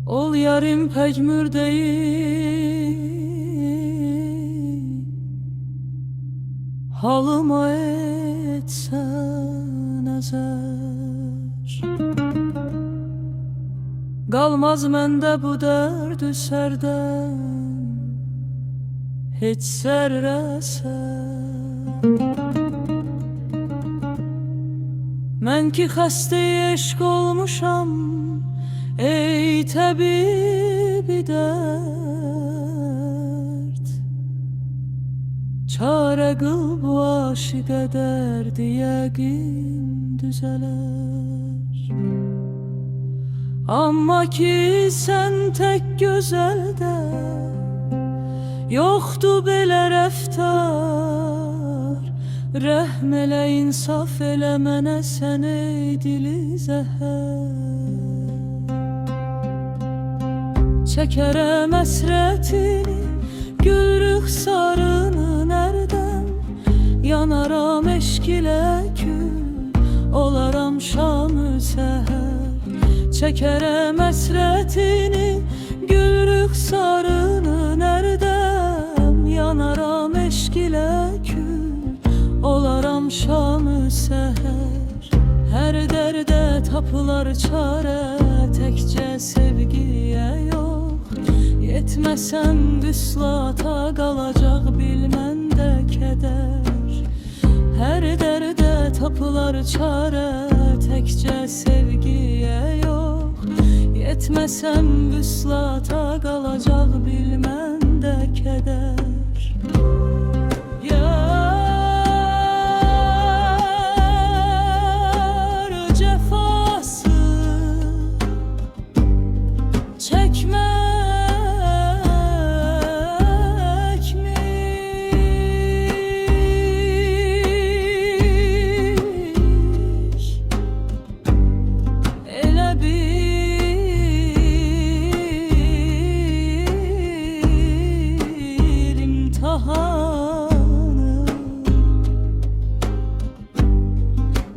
Ol yarim pek mürdeyi halıma etsen ezer. Qalmaz məndə bu dərdü sərdən heç zərrəsən. Mən ki xəstəyi eşq olmuşam, ey təbibi dərd, çarə qıl bu aşiqə dərdi, yəqin düzələr. Amma ki sən tək gözəldə yoxdur belə rəftar, rəhm elə, insaf elə mənə sən ey dili zəhər. Çəkərəm əsrətini, gül rüxsarını nərdən, yanaram eşq ilə kül, olaram şamı səhər. Çəkərəm əsrətini, gül rüxsarını nərdən, yanaram eşq ilə kül, olaram şamı səhər. Hər dərdə tapılar çarə, təkcə sevgiyə yox. Yetməsəm vüslata qalacaq bil məndə kədər. Hər dərdə tapılar çarə, təkcə sevgiyə yox. Yetməsəm vüslata qalacaq bil məndə kədər.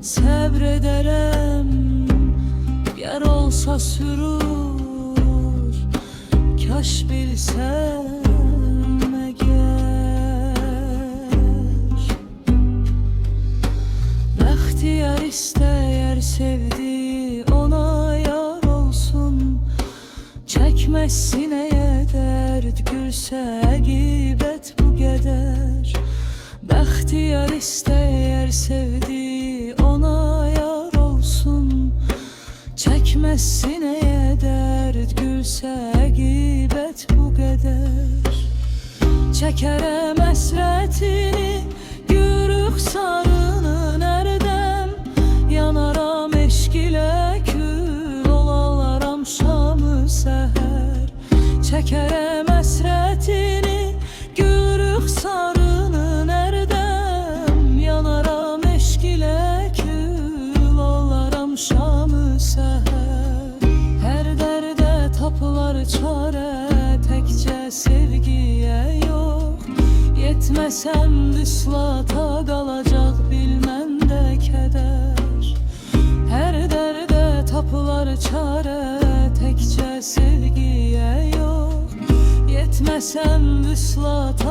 Səbrederəm, gər olsa sürur, kaş bilsəm əgər. Bəxtiyar istəyər sevdi, ona yar olsun, çəkməz sinəyə dərd, gülsə əqibət bu qədər. Bəxtiyar istəyər sevdi, ona yar olsun, çəkməz sinəyə dərd, gülsə əqibət bu qədər. Çəkərəm əsrətini, gül rüxsarını nərdən, yanaram eşq ilə kül, olaram şamı səhər. Çəkərəm əsrətini, gül rüxsarını nərdən, yanaram eşq ilə kül, olaram şamı səhər. Hər dərdə tapılar çarə, təkcə sevgiyə yox. Yetməsəm vüslata qalacaq bil məndə kədər. Hər dərdə tapılar çarə, təkcə sevgiyə yox. Yetməsəm vüslata